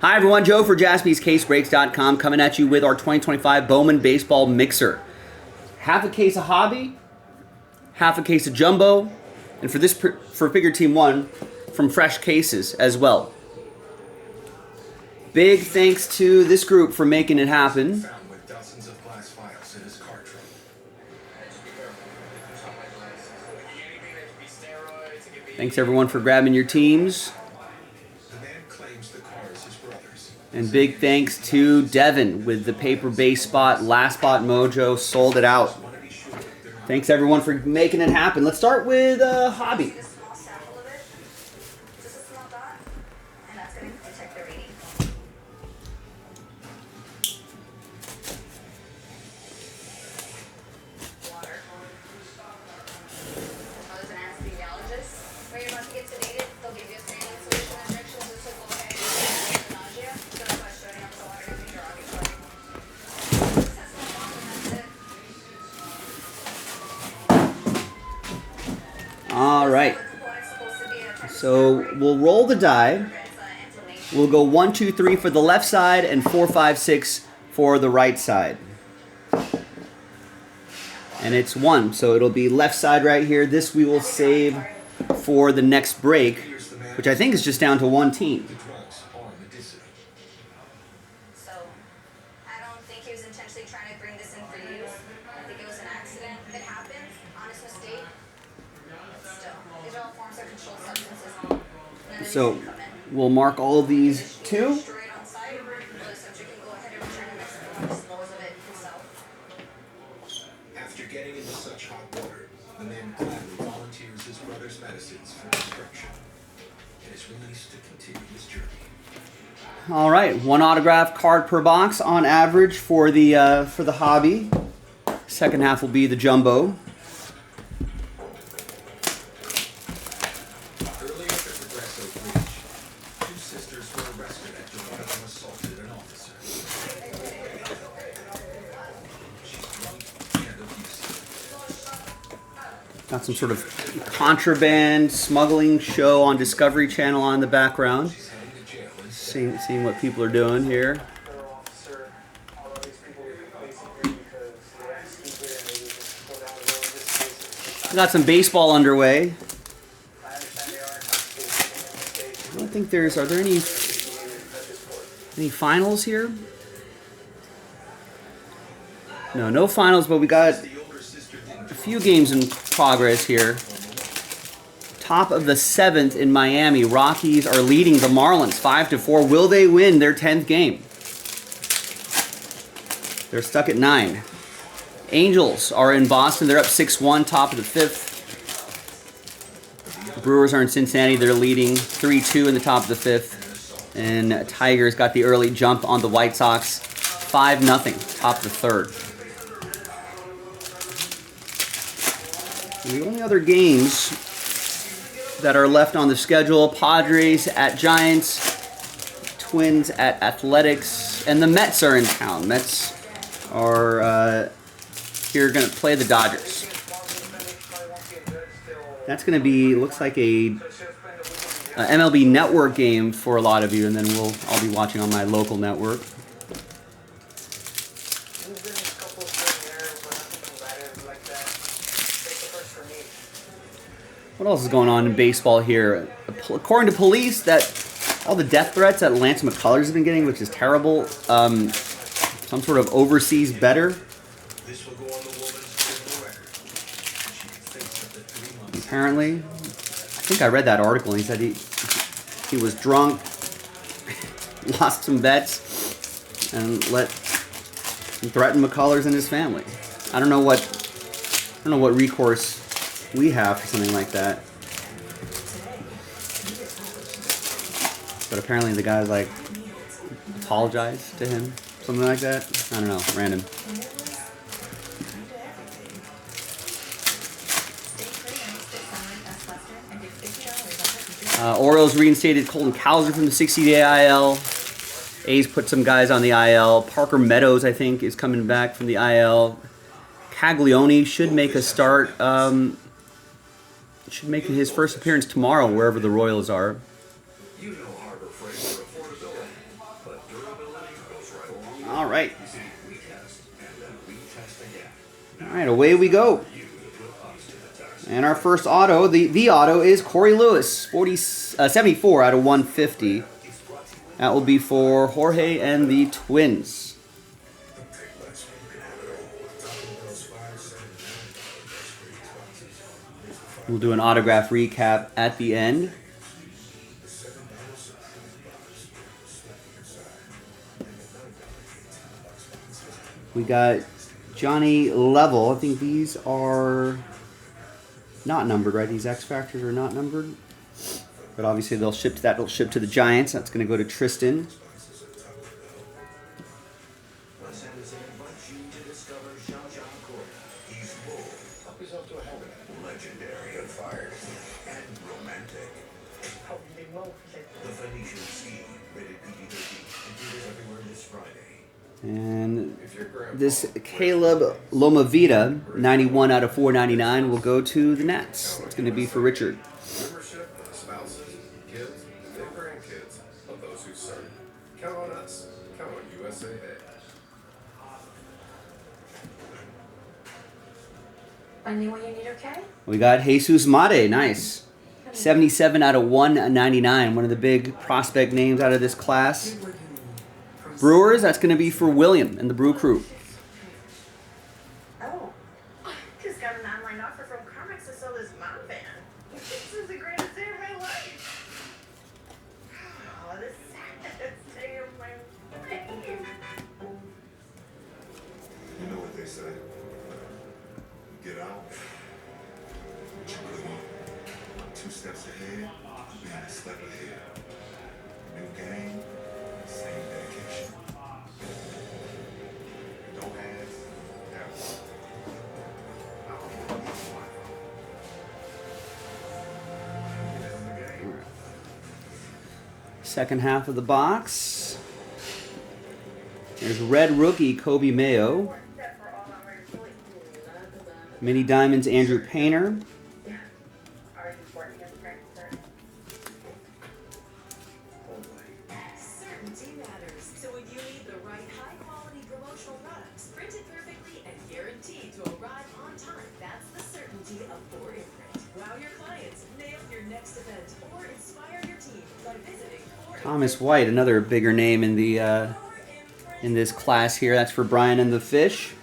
Hi everyone, Joe for JaspysCaseBreaks.com coming at you with our 2025 Bowman Baseball Mixer. Half a case of Hobby, half a case of Jumbo, and for Figure Team 1, from Fresh Cases as well. Big thanks to this group for making it happen. Thanks everyone for grabbing your teams. And big thanks to Devin with the paper base spot, last spot mojo, sold it out. Thanks everyone for making it happen. Let's start with Hobby. All right, so we'll roll the die. We'll go 1, 2, 3 for the left side and 4, 5, 6 for the right side. And it's 1, so it'll be left side right here. This we will save for the next break, which I think is just down to one team. So we'll mark all of these 2. After getting into such hot water, the man gladly volunteers his brother's medicines for destruction and is released to continue his journey. All right, 1 autograph card per box on average for the Hobby. Second half will be the Jumbo. Got some sort of contraband smuggling show on Discovery Channel on the background. Seeing what people are doing here. Got some baseball underway. I don't think are there any finals here? No finals, but we got a few games in progress here. Top of the 7th in Miami. Rockies are leading the Marlins 5-4. Will they win their 10th game? They're stuck at 9. Angels are in Boston. They're up 6-1, top of the 5th. Brewers are in Cincinnati. They're leading 3-2 in the top of the 5th. And Tigers got the early jump on the White Sox. 5-0, top of the 3rd. The only other games that are left on the schedule, Padres at Giants, Twins at Athletics, and the Mets are in town. Mets are here going to play the Dodgers. That's going to be, looks like a MLB Network game for a lot of you, and then I'll be watching on my local network. What else is going on in baseball here? According to police, that all the death threats that Lance McCullers has been getting, which is terrible, some sort of overseas bettor. Apparently, I think I read that article, and he said he was drunk, lost some bets, and threatened McCullers and his family. I don't know what recourse we have for something like that. But apparently the guy's like apologized to him, something like that. I don't know, random. Orioles reinstated Colton Cowser from the 60-day IL. A's put some guys on the IL. Parker Meadows, I think, is coming back from the IL. Caglione should make a start. Should make his first appearance tomorrow, wherever the Royals are. All right. You see, we test and then we test again. All right, away we go. You to put us to the test. And our first auto, the auto is Corey Lewis, 74 out of 150. That will be for Jorge and the Twins. We'll do an autograph recap at the end. We got Johnny Level. I think these are not numbered, right? These X Factors are not numbered. But obviously they'll ship to that. They'll ship to the Giants. That's going to go to Tristan. Legendary and fire and romantic. The Phoenician Ski, rated PG-13, in theaters everywhere this Friday. And this Caleb Lomavita, 91 out of 499, will go to the Nats. That's going to be for Richard. Membership, spouses, kids, and grandkids of those who serve. Count on us. Count on USAA. Anyone you need, okay? We got Jesus Mate, nice. 77 out of 199, one of the big prospect names out of this class. Brewers, that's going to be for William and the Brew Crew. Oh, just got an online offer from Comics to sell this mom van. This is the greatest day of my life. Oh, the saddest day of my life. You know what they say. Get out. What you really want. 2 steps ahead, being a step ahead. New game, same dedication. Don't ask, have This is the game. Second half of the box. There's red rookie Kobe Mayo. Mini Diamonds Andrew Painter. Certainty matters. So when you need the right high-quality promotional products, printed perfectly and guaranteed to arrive on time, that's the certainty of 4imprint. Wow your clients, nail your next event, or inspire your team by visiting 4imprint. Thomas White, another bigger name in the in this class here. That's for Brian and the Fish.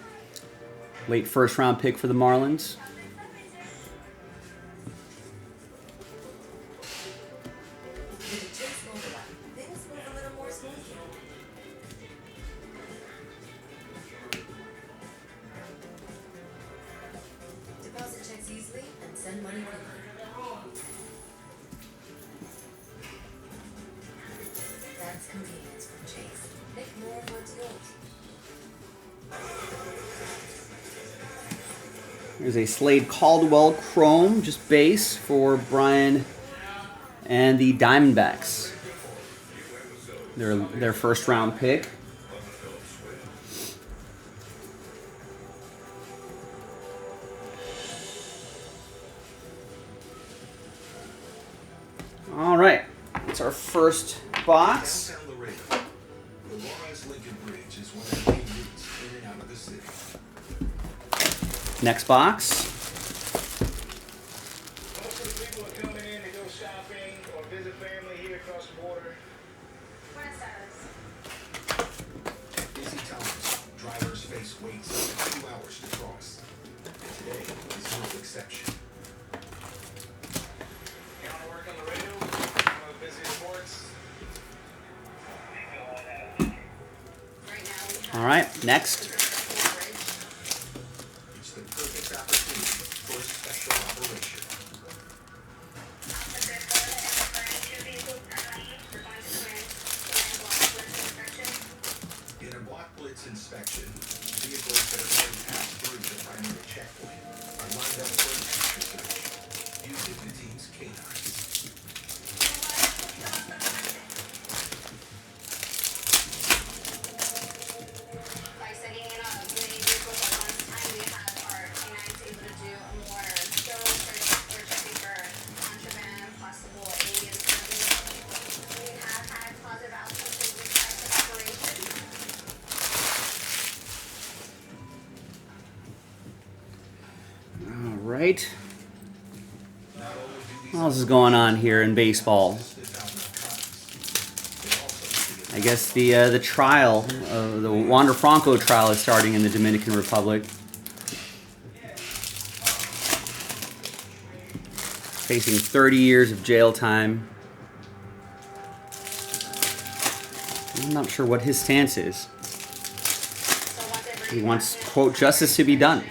Late first round pick for the Marlins. With the Chase mobile app, things move a little more smoothly. Deposit checks easily and send money quickly. That's convenience from Chase. Make more of what's yours. There's a Slade Caldwell Chrome, just base for Brian and the Diamondbacks. Their first round pick. All right, that's our first box. Downtown Laredo, the Lawrence Lincoln Bridge is one of the main routes in and out of the city. Next box. Most of the people are coming in to go shopping or visit family here across the border. Busy times, drivers face waits up to 2 hours to cross. And today is no exception. You want to work on the radio? One of the busiest ports? All right, next. It's the perfect opportunity for a special operation. In a block blitz inspection, vehicles that have already passed through the primary checkpoint are lined up for an extra search using the team's canines. By sending in many vehicles at one time, we have our canines able to do a more thorough search for checking for contraband, possible aliens. We have had positive outcomes with this type of operation. right. What else is going on here in baseball? I guess the trial, the Wander Franco trial is starting in the Dominican Republic. Facing 30 years of jail time. I'm not sure what his stance is. He wants, quote, justice to be done.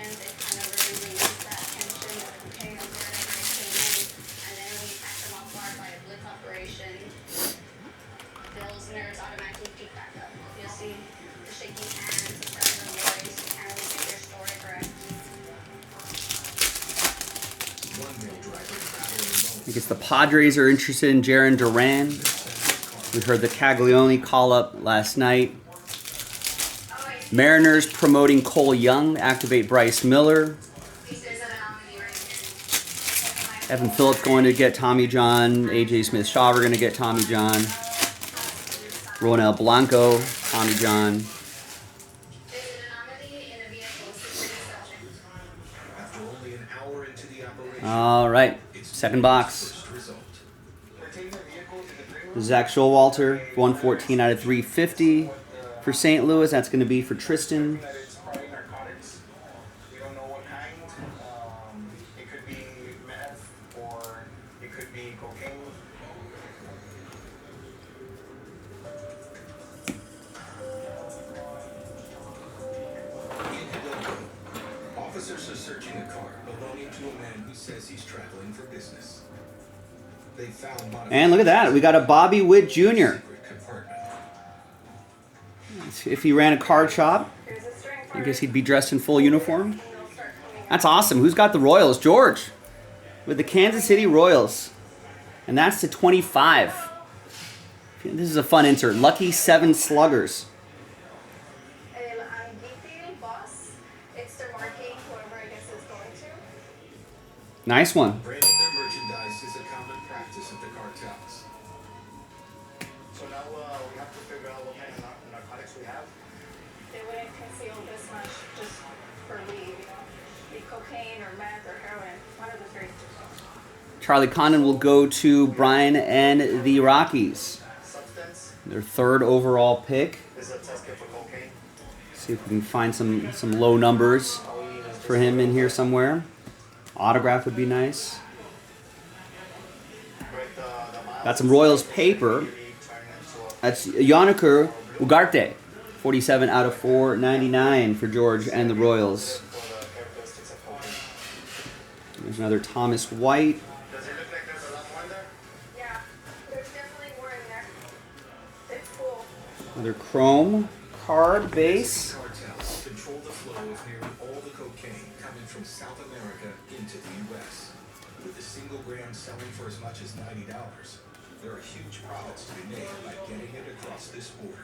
I guess the Padres are interested in Jarren Duran. We heard the Caglioni call up last night. Mariners promoting Cole Young to activate Bryce Miller. Evan Phillips going to get Tommy John. AJ Smith-Shaw are going to get Tommy John. Ronel Blanco, Tommy John. All right, second box. Zach Showalter, 114 out of 350 for St. Louis. That's going to be for Tristan. Officers are searching a car belonging to a man who says he's traveling for business. They found and look at that. We got a Bobby Witt Jr. If he ran a card shop, I guess he'd be dressed in full uniform. That's awesome. Who's got the Royals? George with the Kansas City Royals. And that's to 25. This is a fun insert. Lucky 7 sluggers. Nice one. Branding their merchandise is a common practice of the cartels. So now we have to figure out what kind of narcotics we have. They wouldn't conceal this much just for weed, you know. Be cocaine or meth or heroin. One of the three. Charlie Condon will go to Brian and the Rockies. Substance Their 3rd overall pick. is a test kit for cocaine. See if we can find some low numbers for him in here somewhere. Autograph would be nice. Got some Royals paper. That's Yoniker Ugarte. 47 out of 499 for George and the Royals. There's another Thomas White. Does it look like there's a lot more in there? Yeah, there's definitely more in there. It's cool. Another chrome card base. Cartels control the flow of nearly all the cocaine coming from South America into the U.S. With a single gram selling for as much as $90, there are huge profits to be made by getting it across this border.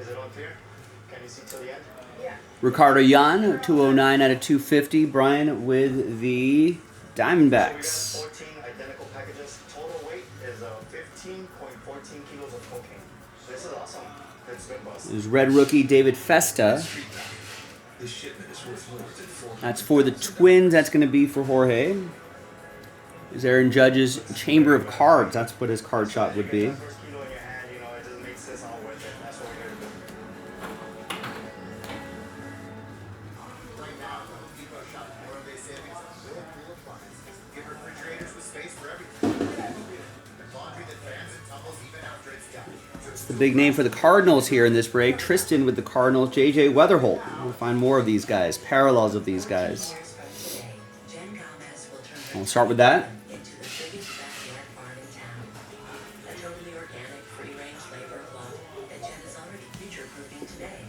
Is it all clear? Can you see till the end? Yeah. Ricardo Yan, 209 out of 250. Brian with the Diamondbacks. So we got 14 identical packages. Total weight is 15.14 kilos of cocaine. This is awesome. It's good, boss. There's Red Rookie David Festa. This shipment is worth more than 400. That's for the Twins. That's going to be for Jorge. Is Aaron Judge's Chamber of Cards. That's what his card shop would be. First kilo in your hand, you know, it just makes this all worth it. That's what we're here to do. Right now, Home Depot shop more-day savings with cool appliances. Give refrigerators with space for everything. And laundry that fans and tumbles even after it's done. The big name for the Cardinals here in this break. Tristan with the Cardinals. JJ Weatherholt. We'll find more of these guys. Parallels of these guys. We'll start with that. Into the biggest backyard farm in town. A totally organic, free-range labor of love that Jen is already future-proofing today.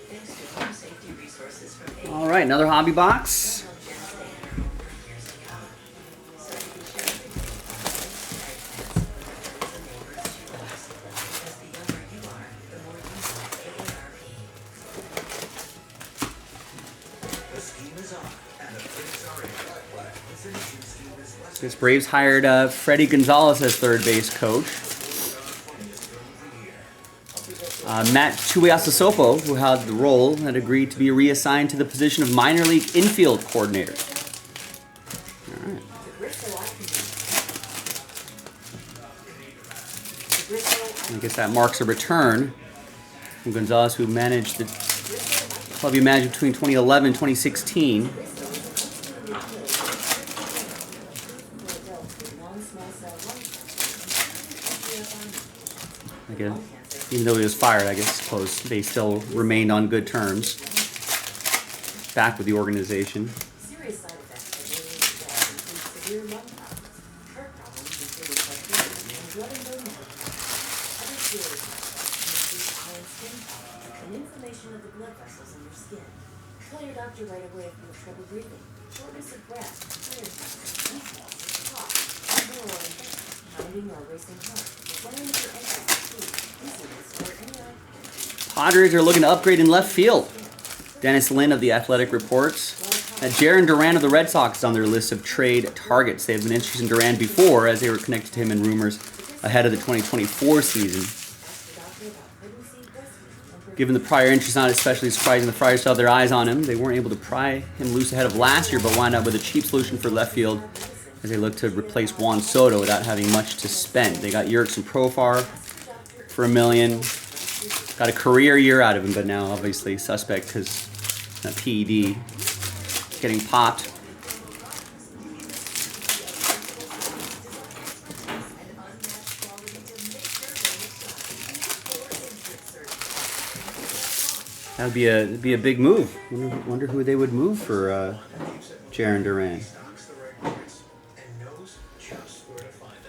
Thanks to home safety resources from A. All right, another hobby box. Help Jen stay in her home for years to come. So you can share the big fun with egg plants with the neighbors she loves. Because the younger you are, the more you love AARP. The scheme is on, and the prints are in. The finishing scheme is less This Braves hired Freddie Gonzalez as third base coach. Matt Tuiasosopo, who had the role, had agreed to be reassigned to the position of minor league infield coordinator. All right. I guess that marks a return from Gonzalez, who managed the club he managed between 2011 and 2016. Again, even though he was fired, I suppose they still remained on good terms. Back with the organization. Serious side effects of include severe lung problems, heart problems including frustration and blood and bone marrow. Other serious side effects include eye and skin problems and inflammation of the blood vessels in your skin. Call your doctor right away if you have trouble breathing, shortness of breath, tiredness, heat loss, cough, abdominal infection, pounding or racing heart, flaring of your ankles, feet, dizziness, or any eye pain. Padres are looking to upgrade in left field. Dennis Lin of The Athletic reports that Jaron Duran of the Red Sox is on their list of trade targets. They have been interested in Duran before, as they were connected to him in rumors ahead of the 2024 season. Given the prior interest, not especially surprising the Friars still have their eyes on him. They weren't able to pry him loose ahead of last year, but wind up with a cheap solution for left field as they look to replace Juan Soto without having much to spend. They got Jurickson Profar for $1 million. Got a career year out of him, but now obviously suspect because that PED getting popped. That would be a big move. Wonder who they would move for Jaron Duran.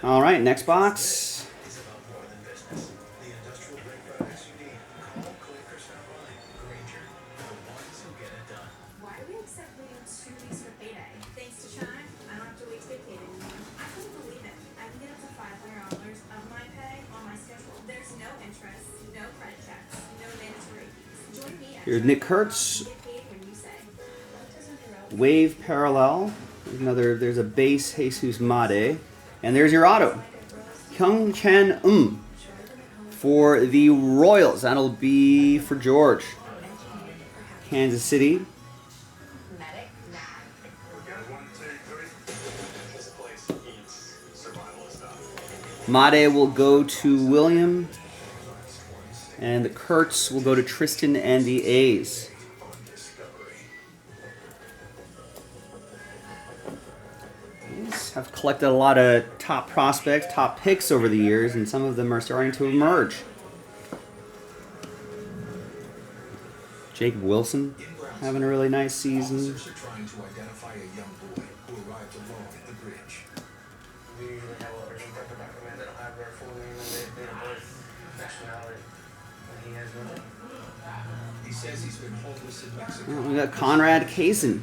All right, next box. Why do we accept waiting 2 weeks for payday? Thanks to Chime, I don't have to wait to get paid anymore. I couldn't believe it. I can get up to $500 of my pay on my schedule. There's no interest, no credit checks, no mandatory fees. Join me at Here's Nick Kurtz. Get paid when you say. Wave parallel. There's a base Jesus Made. And there's your auto. Kyung Chan for the Royals. That'll be for George. Kansas City. Medic, Made will go to William. And the Kurtz will go to Tristan and the A's. A's have collected a lot of top prospects, top picks over the years, and some of them are starting to emerge. Jacob Wilson having a really nice season. Officers are trying to identify a young boy who arrived alone at the bridge. We usually have a urgent type of document that'll have their full name and date of birth, nationality. And he has no name. He says he's been homeless in Mexico. We got Conrad Kaysen,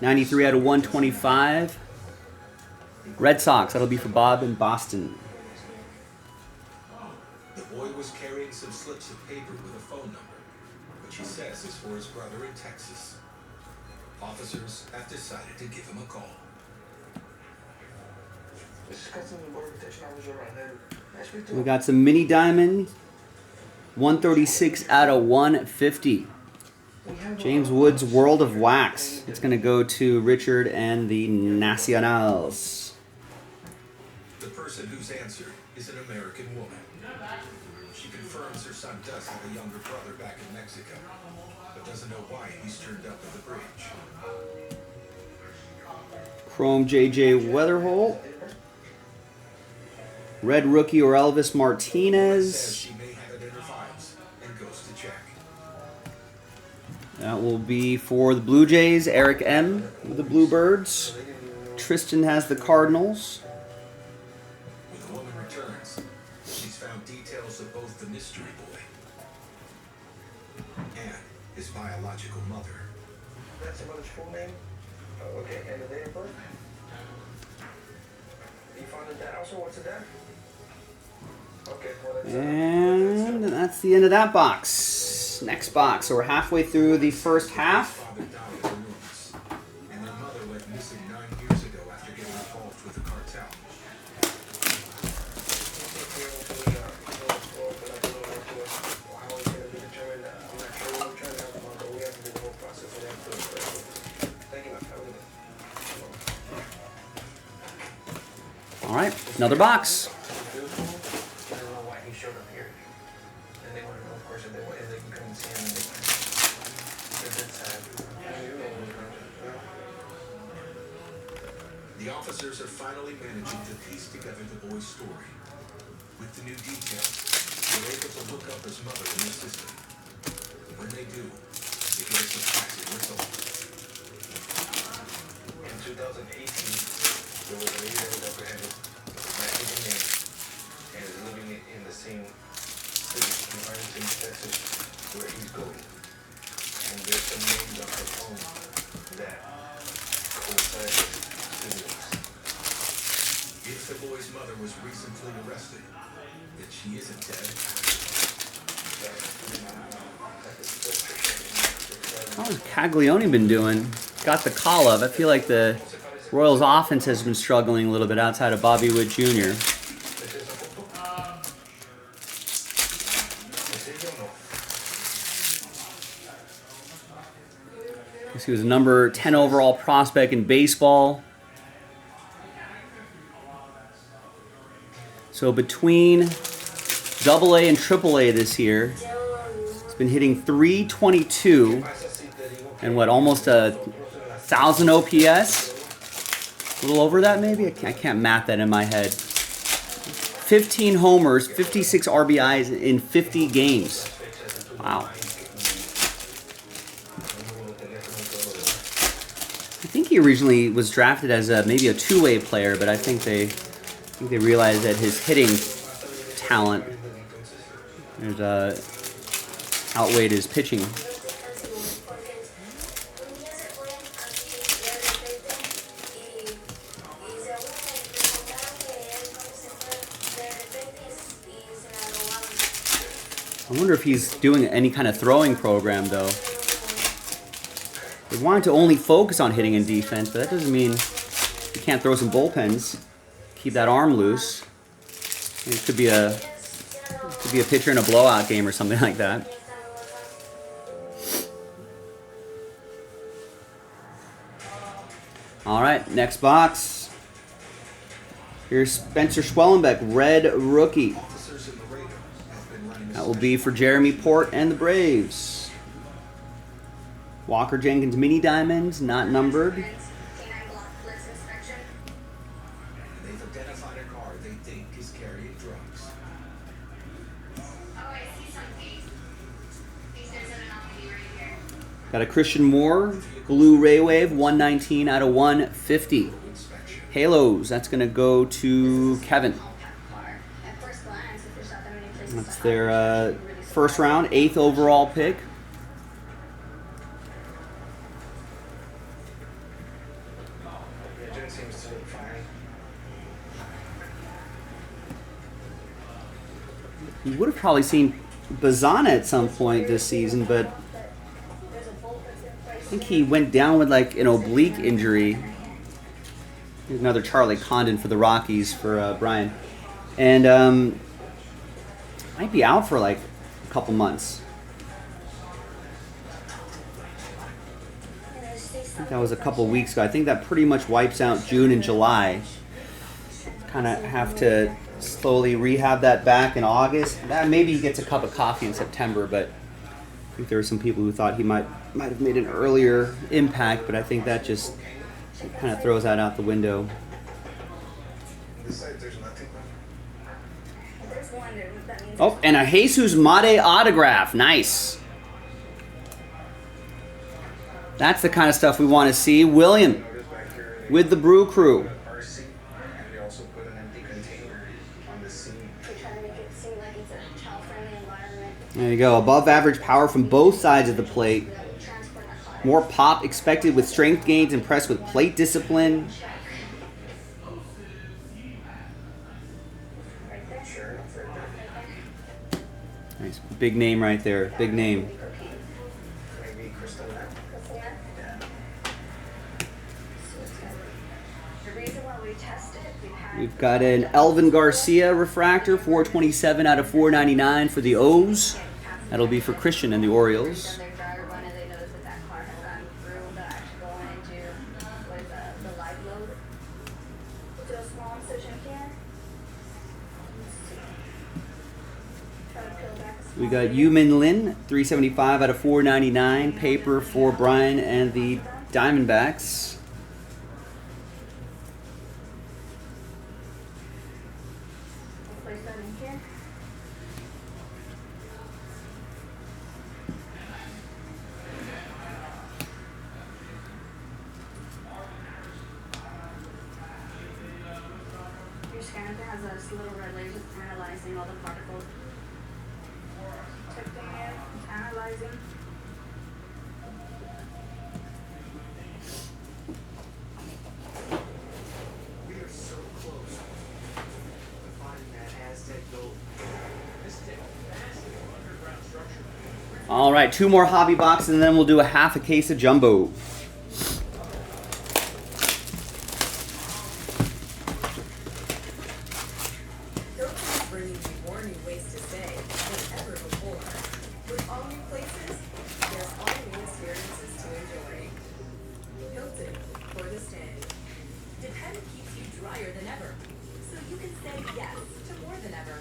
93 out of 125. Red Sox, that'll be for Bob in Boston. The boy was carrying some slips of paper with a phone number, which he says is for his brother in Texas. Officers have decided to give him a call. We got some mini diamond, 136 out of 150. James Woods' World of Wax. It's going to go to Richard and the Nacionals. The person who's answered is an American woman. She confirms her son does have a younger brother back in Mexico, but doesn't know why he's turned up at the bridge. Chrome JJ Weatherholt. Red rookie or Elvis Says Martinez. she may have it in her files and goes to check. That will be for the Blue Jays. Eric M. with the Bluebirds. Tristan has the Cardinals. When the woman returns, she's found details of both the mystery boy and his biological mother. That's your mother's full name? Oh, okay, and the date of birth? You found the dad also? What's the dad? Okay, well, that's And that's the end of that box. Next box. So we're halfway through the first half. Father died of illness, and their mother went missing 9 years ago after getting involved with the cartel. Another box. I don't know why he showed up here. And they want to know, of course, if they can come and see him. Because it's The officers are finally managing to piece together the boy's story. With the new details, they're able to look up his mother in the system. When they do, they get a surprising result. in 2018, there was a lady that was apprehended by his name and is living in the same city, in Arlington, Texas, where he's going. And there's some names on her phone that coincide with his names. If the boy's mother was recently arrested, then she isn't dead. How's Caglione been doing? Got the call up. I feel like the Royals offense has been struggling a little bit outside of Bobby Wood Jr. He was a number 10 overall prospect in baseball. So between AA and AAA this year, he's been hitting .322 and what, almost 1,000 OPS? A little over that maybe? I can't math that in my head. 15 homers, 56 RBIs in 50 games. Wow. I think he originally was drafted as maybe a two-way player, but I think they realized that his hitting talent outweighed his pitching. I wonder if he's doing any kind of throwing program, though. They wanted to only focus on hitting and defense, but that doesn't mean you can't throw some bullpens. Keep that arm loose. It could be a pitcher in a blowout game or something like that. All right, next box. Here's Spencer Schwellenbeck, red rookie. That will be for Jeremy Port and the Braves. Walker Jenkins mini diamonds, not numbered. They've identified a car they think is carrying drugs. Got a Christian Moore, blue Ray Wave, 119 out of 150. Halos, that's going to go to Kevin. That's their first round, 8th overall pick. You would have probably seen Bazana at some point this season, but I think he went down with like an oblique injury. Here's another Charlie Condon for the Rockies for Brian. And might be out for like a couple months. I think that was a couple weeks ago. I think that pretty much wipes out June and July. Kind of have to slowly rehab that back in August. Maybe he gets a cup of coffee in September, but I think there were some people who thought he might have made an earlier impact, but I think that just kind of throws that out the window. Oh, and a Jesus Mate autograph. Nice. That's the kind of stuff we want to see. William with the Brew Crew. There you go. Above average power from both sides of the plate. More pop expected with strength gains. Impressed with plate discipline. Nice. Big name right there. Big name. We've got an Elvin Garcia refractor, 427 out of 499 for the O's. That'll be for Christian and the Orioles. We got Yumin Lin, 375 out of 499. Paper for Brian and the Diamondbacks. Place that in here. Your scanner has a little red laser analyzing all the particles. Checking it, analyzing. We are so close to finding that Aztec gold. This is a massive underground structure. All right, 2 more hobby boxes, and then we'll do a half a case of jumbo. Hilton is bringing you more new ways to stay than ever before. With all new places, there's all new experiences to enjoy. Hilton, for the stay. Depend keeps you drier than ever, so you can say yes to more than ever.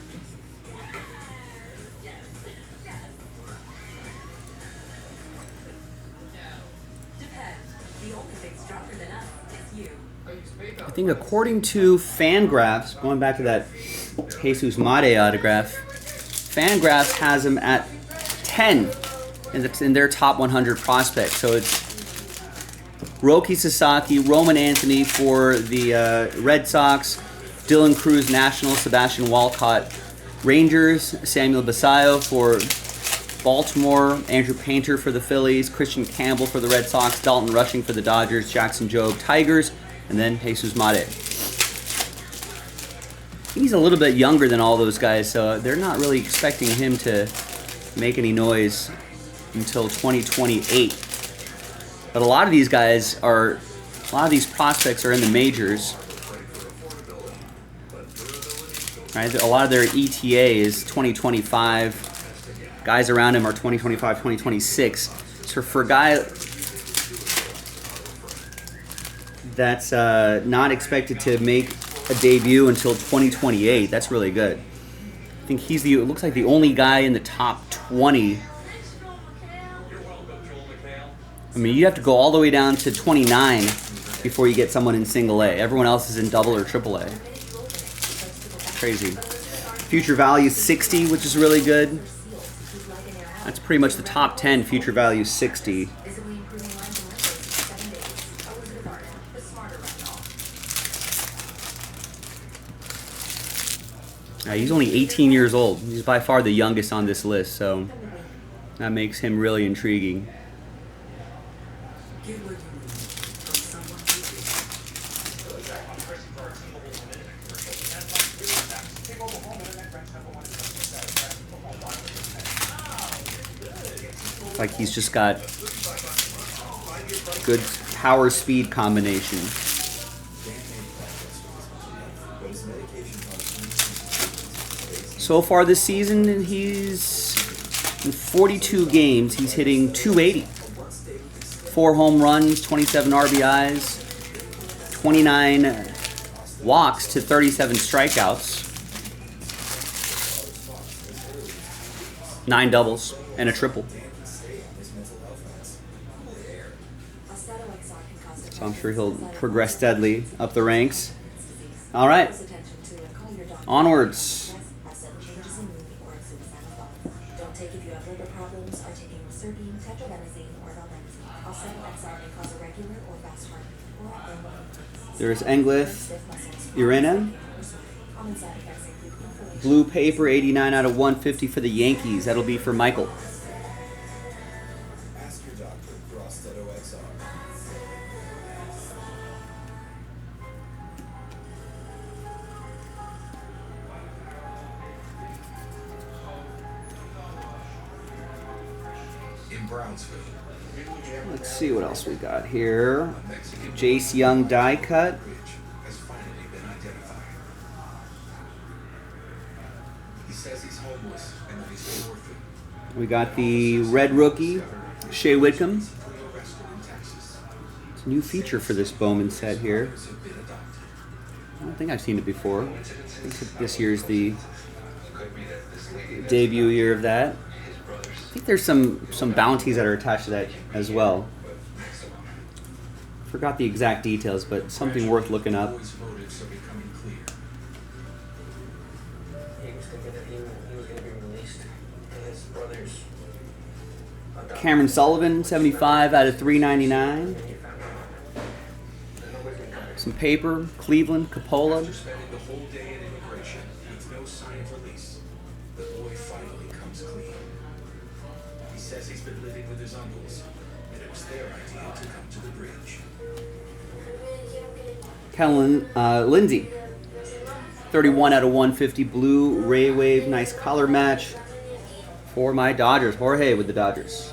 Yes, yes. Depend, the only thing stronger than us is you. I think according to Fangraphs, going back to that Jesus Mate autograph, Fangraphs has him at 10 in their top 100 prospects. So it's Roki Sasaki, Roman Anthony for the Red Sox, Dylan Cruz Nationals, Sebastian Walcott Rangers, Samuel Basayo for Baltimore, Andrew Painter for the Phillies, Christian Campbell for the Red Sox, Dalton Rushing for the Dodgers, Jackson Jobe Tigers, and then Jesus Mate. He's a little bit younger than all those guys, so they're not really expecting him to make any noise until 2028. But a lot of these guys are, a lot of these prospects are in the majors. Right? A lot of their ETA is 2025. Guys around him are 2025, 2026. So for a guy that's not expected to make a debut until 2028, that's really good. I think he's the, it looks like the only guy in the top 20. I mean, you have to go all the way down to 29 before you get someone in single A. Everyone else is in double or triple A. Crazy. Future value 60, which is really good. That's pretty much the top 10 future value 60. He's only 18 years old. He's by far the youngest on this list, so that makes him really intriguing. Like he's just got good power speed combination. So far this season, he's in 42 games. He's hitting .280, 4 home runs, 27 RBIs, 29 walks to 37 strikeouts, 9 doubles, and a triple. So I'm sure he'll progress steadily up the ranks. All right, onwards. There's Englith, Irena. Blue paper, 89 out of 150 for the Yankees. That'll be for Michael. Ask your doctor for Austedo XR. In Brownsville, Let's see what else we got here. Jace Young die cut. has finally been identified. He says he's homeless and that he's an orphan. We got the red rookie, Shea Whitcomb. Arrested in Texas. It's a new feature for this Bowman set here. Have been adopted. I don't think I've seen it before. I think this year's the Could be that this lady debut year of that. I think there's some bounties that are attached to that as well. Forgot the exact details, but something worth looking up. Boys' motives are becoming clear. He was thinking that he was going to be released. And his brothers. Cameron Sullivan, 75 out of 399. Some paper, Cleveland, Coppola. After spending the whole day at immigration with no sign of release, the boy finally comes clean. He says he's been living with his uncles, and it was their idea to come to the bridge. Kellen Lindsay, 31 out of 150, blue Ray Wave, nice color match for my Dodgers. Jorge with the Dodgers.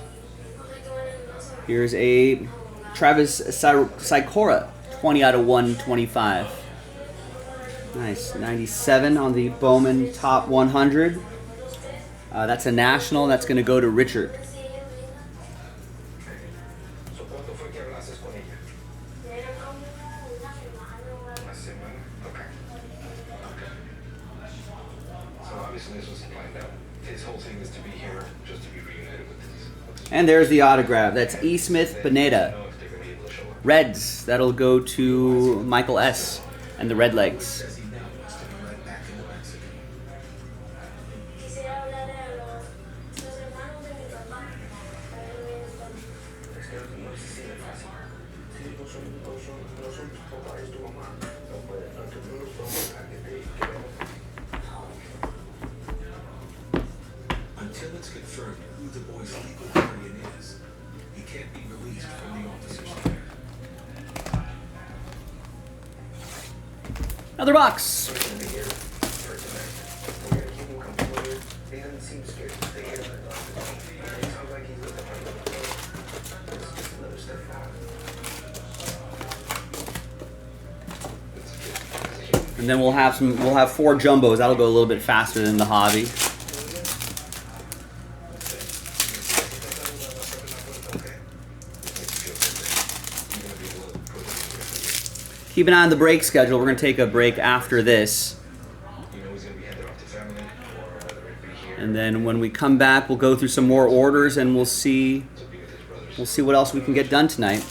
Here's a Travis Sikora, 20 out of 125. Nice, 97 on the Bowman top 100. That's a national. That's going to go to Richard. So, ¿cuánto fue que hablaste con ella? Una semana? Okay. So obviously this was planned out. His whole thing is to be here, just to be reunited with his And there's the autograph. That's E. Smith Pineda. know if they're going to be able to show up. Reds. That'll go to Michael S. and the Red Legs. Says he now wants to be right back into Mexico. Es que no es así de fácil. Si no son tus papás, es tu mamá. No los podemos dejar que te Until it's confirmed who the boy's legal guardian is, he can't be released from the officer's care. Another box. We're going to be here for tonight. We're going to keep him comfortable. He doesn't seem scared to stay here. It sounds like he's looking for another place. It's just another step forward. It's a human. And then we'll have 4 jumbos. That'll go a little bit faster than the hobby. Keep an eye on the break schedule. We're going to take a break after this. You know he's going to be headed off to family, or whether it be here And then when we come back, we'll go through some more orders and we'll see to be with his brothers. what else we can get done tonight.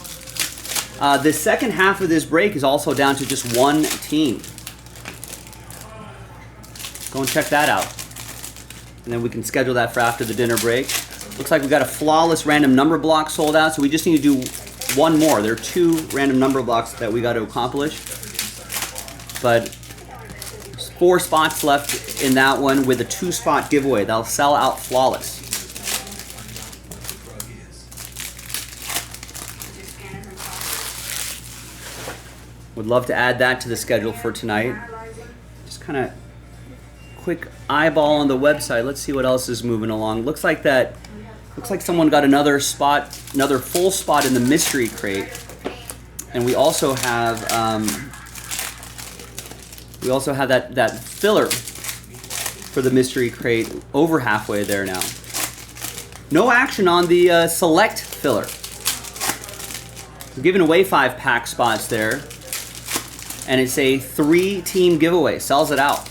The second half of this break is also down to just one team. Go and check that out. And then we can schedule that for after the dinner break. Looks like we got a flawless random number block sold out, so we just need to do one more. There are 2 random number blocks that we got to accomplish. But there's 4 spots left in that one with a 2-spot giveaway. That'll sell out flawless. Would love to add that to the schedule for tonight. Just kind of quick eyeball on the website. Let's see what else is moving along. Looks like someone got another full spot in the mystery crate. And we also have that filler for the mystery crate over halfway there now. No action on the select filler. We're giving away 5 pack spots there. And it's a 3-team giveaway. Sells it out.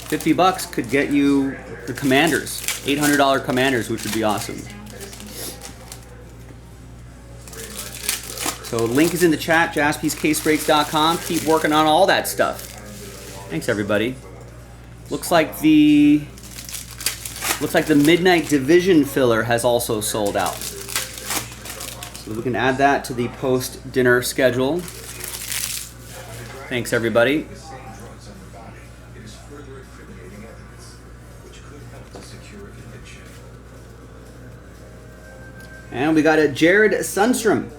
$50 could get you the Commanders. $800 Commanders, which would be awesome. So link is in the chat, jaspyscasebreaks.com. Keep working on all that stuff. Thanks, everybody. Looks like the Midnight Division filler has also sold out. So we can add that to the post-dinner schedule. Thanks, everybody. The same drugs on the body, it is further incriminating evidence, which could help to secure a conviction. And we got a Jared Sundstrom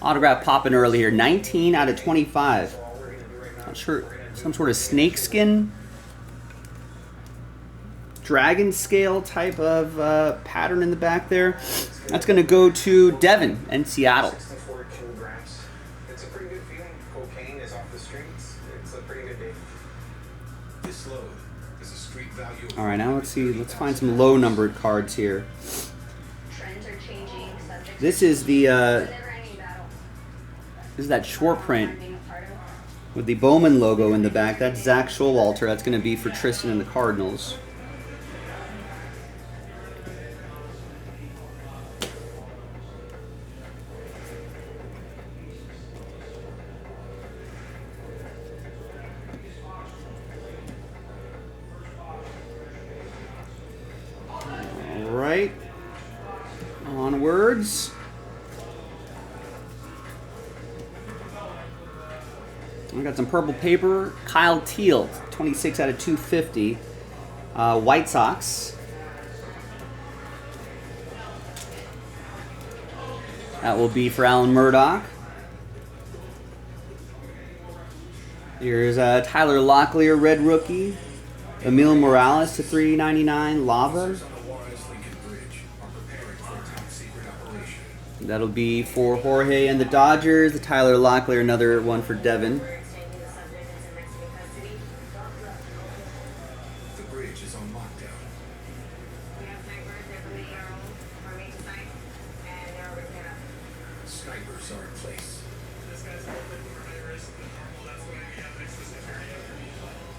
autograph popping early here. 19 out of 25. Not sure, some sort of snakeskin, dragon scale type of pattern in the back there. That's going to go to Devin in Seattle. 64 kilograms. It's a pretty good feeling. Cocaine is off the streets. It's a pretty good day. This load is a street value of All right, now let's see. Let's find some low-numbered cards here. Trends are changing. Subjects This is the never ending battle. this is that short print Being a part of. with the Bowman logo in the back. That's Zach Showalter. That's going to be for Tristan and the Cardinals. All right. Onwards. We got some purple paper. Kyle Teal, 26 out of 250. White Sox. That will be for Alan Murdoch. Here's Tyler Locklear, red rookie. Emil Morales to 399, Lava. That'll be for Jorge and the Dodgers. The Tyler Locklear, another one for Devin. The bridge is on lockdown. Snipers are in place.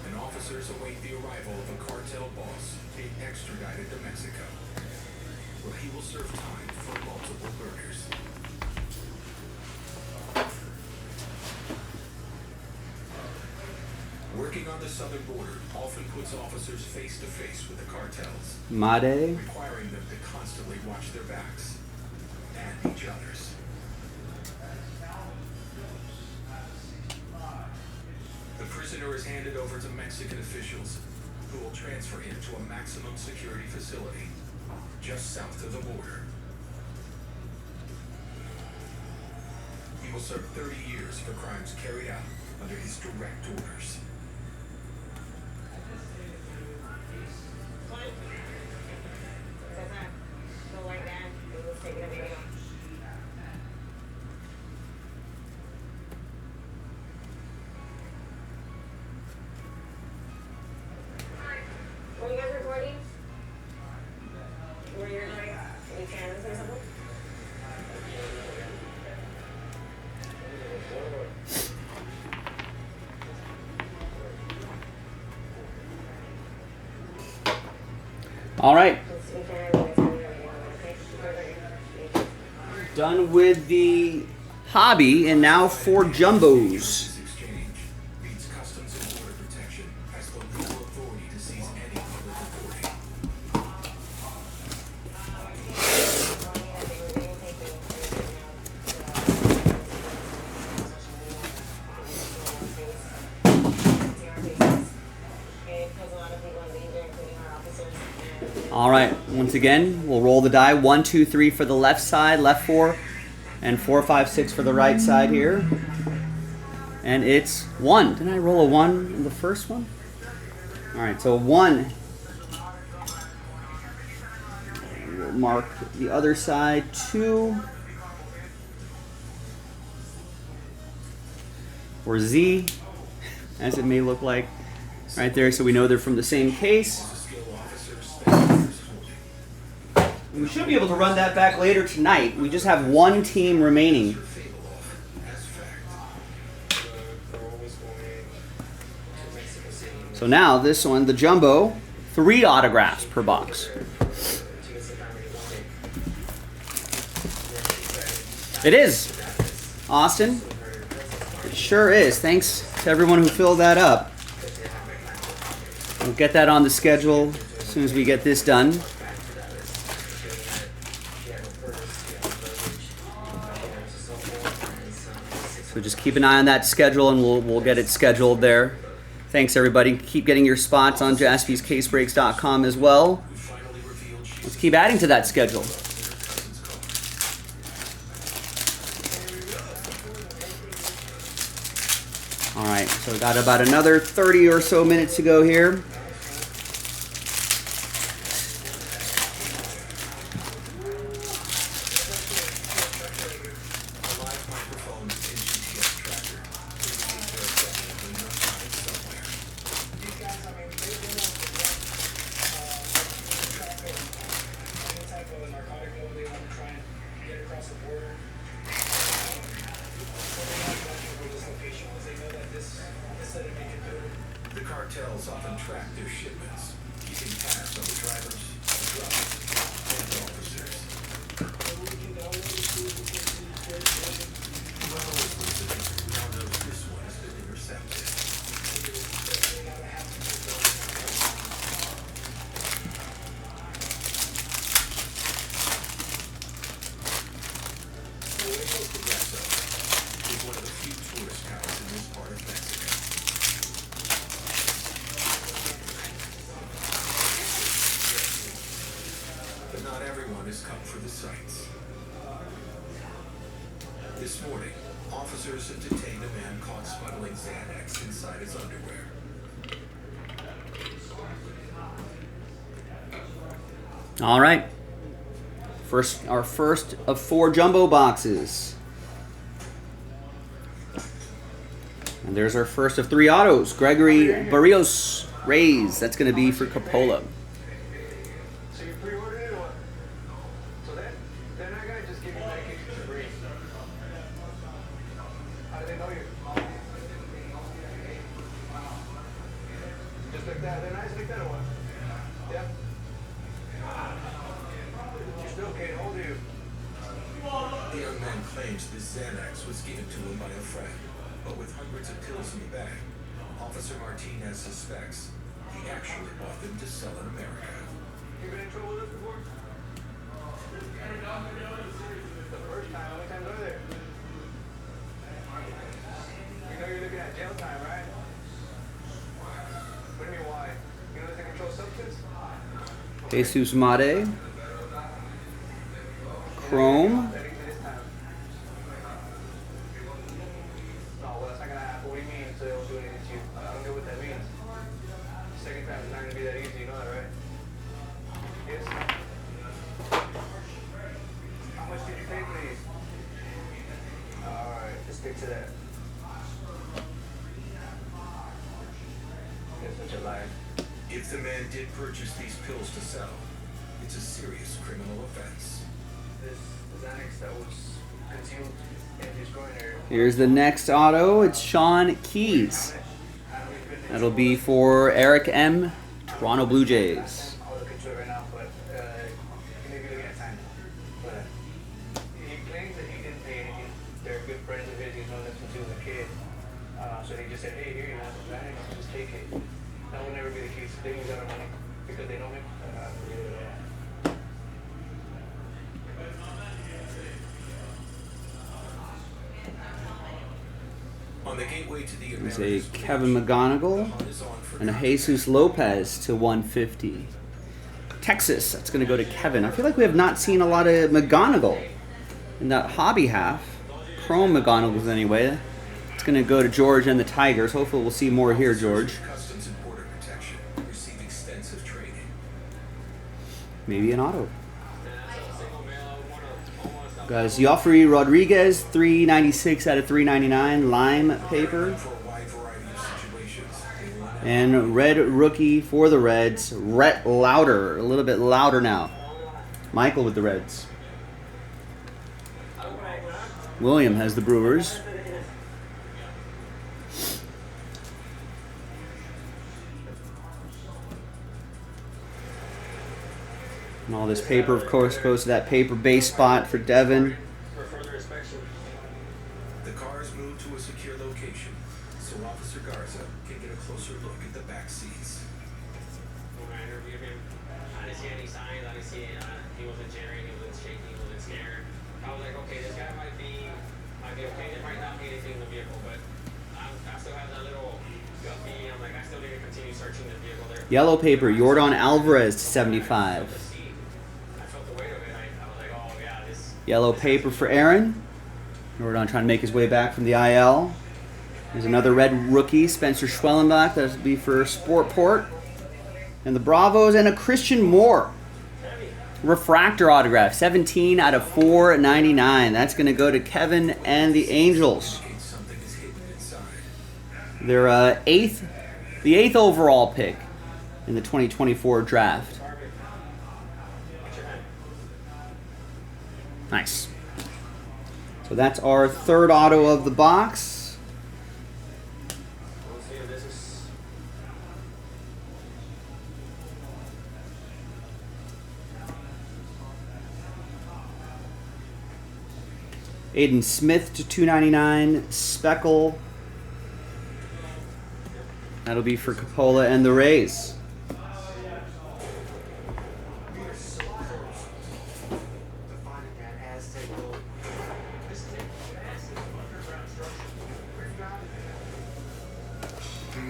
And officers await the arrival of a cartel boss being extradited to Mexico, where he will serve time for multiple murders. Working on the southern border often puts officers face to face with the cartels, Made. requiring them to constantly watch their backs and each other's. The prisoner is handed over to Mexican officials, who will transfer him to a maximum security facility just south of the border. He will serve 30 years for crimes carried out under his direct orders. Were you guys recording? Were you recording? Any cannons or something? All right. Done with the hobby, and now for jumbos. This exchange means Customs and Border Protection has the legal authority to seize any public authority. All right, once again, we'll roll the die. 1, 2, 3 for the left side, left 4, and 4, 5, 6 for the right side here. And it's 1. Didn't I roll a 1 in the first one? All right, so 1. We'll mark the other side. 2. Or Z, as it may look like right there, so we know they're from the same case. We should be able to run that back later tonight. We just have one team remaining. So now this one, the jumbo, 3 autographs per box. It is, Austin. It sure is. Thanks to everyone who filled that up. We'll get that on the schedule as soon as we get this done. So just keep an eye on that schedule, and we'll get it scheduled there. Thanks, everybody. Keep getting your spots on jaspyscasebreaks.com as well. Let's keep adding to that schedule. All right, so we got about another 30 or so minutes to go here. The cartels often track their shipments, keeping tabs on the drivers, trucks, and officers. Whoever was listening now knows this one has been intercepted. Nuevo Progreso is one of the few tourist towns in this part of Mexico. But not everyone has come for the sights. This morning, officers have detained a man caught smuggling Xanax inside his underwear. All right. Our first of 4 jumbo boxes. And there's our first of 3 autos. Gregory Barrios Rays. That's going to be for Coppola. So you pre-ordered it or what? So they're not gonna just give you medication for free. How do they know you? Just like that. They're nice like that or what? Yeah? You're still okay. How old are you? The young man claims this Xanax was given to him by a friend, but with hundreds of pills in the bag, Officer Martinez suspects he actually bought them to sell in America. You been in trouble with us before? The first time. How many times are there? You know you're looking at jail time, right? What do you mean why? You know there's a controlled substance? Jesus Made. Chrome. That easy this time. No, well that's not gonna happen. What do you mean so they won't do anything to you? I don't know what that means. Second time is not gonna be that easy, you know that, right? Yes? How much did you pay for these? Alright, just stick to that. You're such a liar. If the man did purchase these pills to sell, it's a serious criminal offense. This Xanax that was concealed in his groin area. Here's the next auto. It's Sean Keys. That'll be for Eric M. Toronto Blue Jays. I'll look into it right now, but you may be looking at time. But he claims that he didn't pay anything. They're good friends of his. He's known them since he was a kid. So they just said, hey, here you have some Xanax, just take it. That would never be the case. They use our money because they know him. On the gateway to the There's Americas a Kevin bridge, McGonigal the hunt is on for and a Jesus Lopez to 150. Texas, that's going to go to Kevin. I feel like we have not seen a lot of McGonigal in that hobby half. Chrome McGonagals anyway. It's going to go to George and the Tigers. Hopefully we'll see more here, George. Customs and Border Protection receive extensive training. Maybe an auto. Guys, Joffrey Rodriguez, 396 out of 399, lime paper. For a wide variety of situations, they will not And red rookie for the Reds, Rhett Lauder. A little bit louder now. Michael with the Reds. William has the Brewers. And all this paper, of course, goes to that paper base spot for Devin. For further inspection. The cars move to a secure location, so Officer Garza can get a closer look at the back seats. When I interviewed him, I didn't see any signs. I didn't see he wasn't jittering, he wasn't shaking, he wasn't scared. I was like, okay, this guy might be okay. There might not be anything in the vehicle, but I still have that little gut feeling. I'm like, I still need to continue searching the vehicle there. Yellow paper, Yordan Alvarez to 75. Yellow paper for Aaron. Jordan trying to make his way back from the IL. There's another red rookie, Spencer Schwellenbach. That'll be for Sportport. And the Bravos and a Christian Moore. Refractor autograph, 17 out of 499. That's going to go to Kevin and the Angels. Something is hidden inside. Their the eighth overall pick in the 2024 draft. Nice. So that's our third auto of the box. We'll see if this Aiden Smith to 299. Speckle. That'll be for Coppola and the Rays.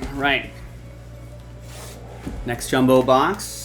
All right. Next jumbo box.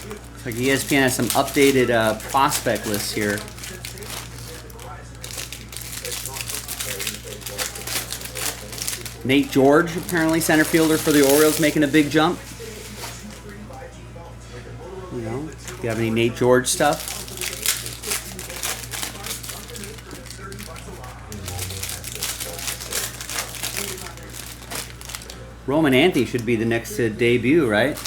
Looks like ESPN has some updated prospect lists here. Nate George, apparently center fielder for the Orioles, making a big jump. You know, do you have any Nate George stuff? Roman Anthony should be the next debut, right?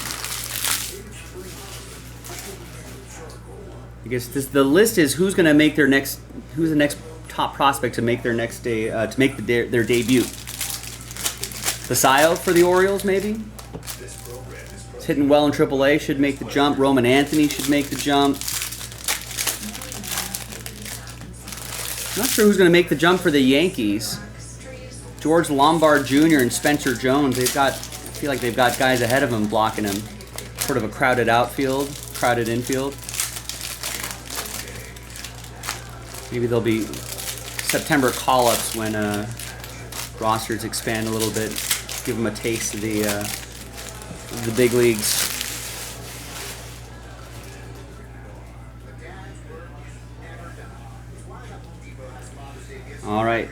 I guess the list is who's going to make their next, who's the next top prospect to make their next day to make their debut. Basayo for the Orioles, maybe. It's hitting well in AAA, should make the jump. Roman Anthony should make the jump. Not sure who's going to make the jump for the Yankees. George Lombard Jr. and Spencer Jones. I feel like they've got guys ahead of them blocking them. Sort of a crowded outfield, crowded infield. Maybe there'll be September call-ups when rosters expand a little bit. Give them a taste of the big leagues. All right.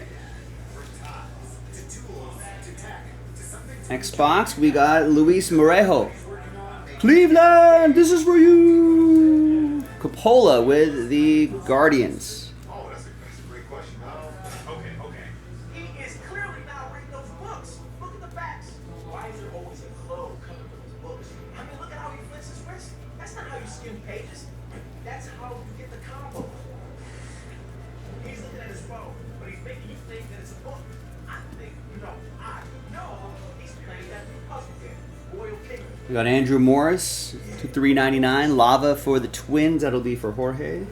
Next box, we got Luis Morejo. Cleveland, this is for you. Coppola with the Guardians. Oh, that's a great question. Okay. He is clearly not reading those books. Look at the backs. Why is there always a clone coming from those books? I mean, look at how he flicks his wrist. That's not how you skim pages. That's how you get the combo. He's looking at his phone, but he's making you think that it's a book. I think, I know he's playing that puzzle game. Royal King. We got Andrew Morris to 399. Lava for the Twins. That'll be for Jorge.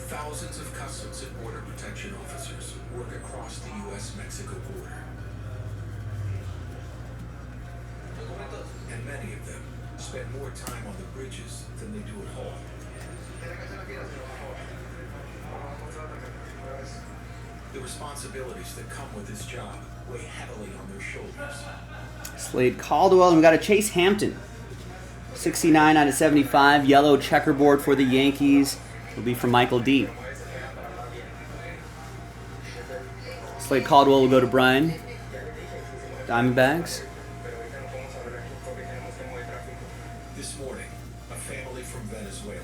Thousands of Customs and Border Protection officers work across the U.S.-Mexico border. And many of them spend more time on the bridges than they do at home. The responsibilities that come with this job weigh heavily on their shoulders. Slade Caldwell, and we got a Chase Hampton. 69 out of 75. Yellow checkerboard for the Yankees. Will be from Michael D. Slade Caldwell will go to Brian. Diamondbacks. This morning, a family from Venezuela,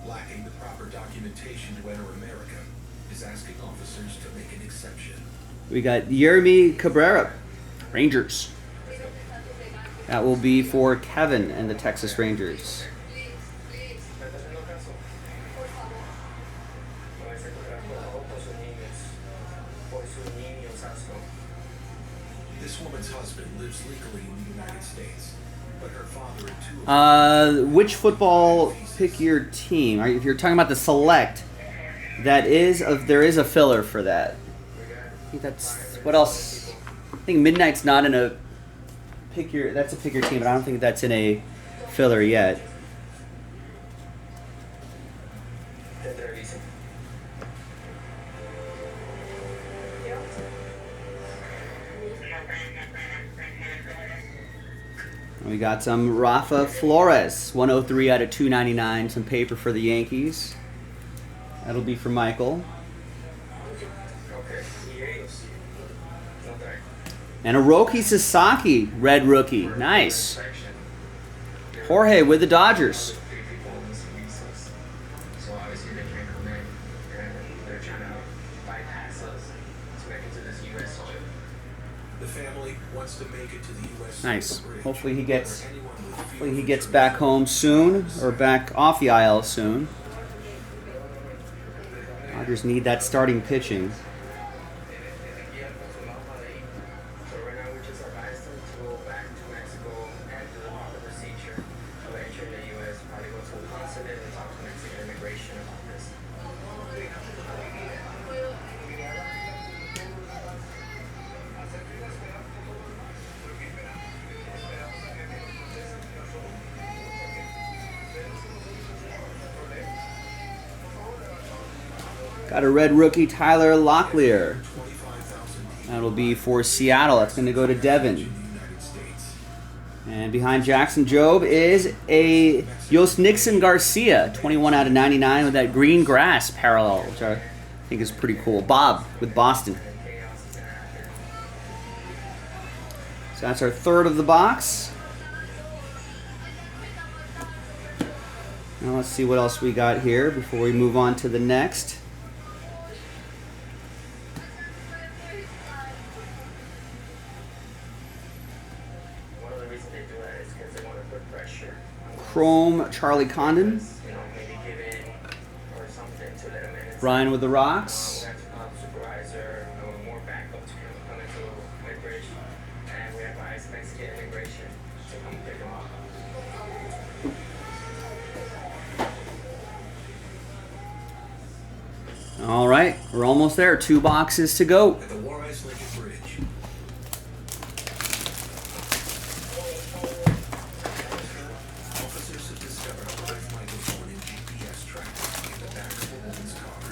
lacking the proper documentation to enter America, is asking officers to make an exception. We got Yermi Cabrera, Rangers. That will be for Kevin and the Texas Rangers. This woman's husband lives legally in the United States, but her father and two Which football pick your team? If you're talking about the select, there is a filler for that. I think that's what else. I think Midnight's not in a pick your. That's a pick your team, but I don't think that's in a filler yet. We got some Rafa Flores, 103 out of 299. Some paper for the Yankees. That'll be for Michael. And a Roki Sasaki, red rookie. Nice. Jorge with the Dodgers. Three people in this resource. So obviously they can't come in and they're trying to bypass us to make it to this US soil. The family wants to make it to the U.S. Nice. Bridge. Hopefully he gets Anyone with hopefully he gets back home soon, or back off the IL soon. Dodgers need that starting pitching. So right now we just advised them to go back to Mexico and do the proper procedure of entering the US, probably go to the consulate and talk to Mexican immigration about this. Got a red rookie, Tyler Locklear. 25,000 people That'll be for Seattle. That's going to go to in Devin. the United States. And behind Jackson Jobe is a Yost Nixon Garcia, 21 out of 99 with that green grass parallel, which I think is pretty cool. Bob with Boston. So that's our third of the box. Now let's see what else we got here before we move on to the next. One of the reasons they do that is because they want to put pressure on Chrome Charlie Condon. maybe give in or something to let them in. Brian with the We Rocks. have to call the supervisor, more backup to come into Midbridge, and we advise Mexican immigration to come pick them up. All right, we're almost there. 2 boxes to go. At the Juarez Lincoln Bridge. Officers have discovered a live microphone and GPS tracker in the back of a woman's car.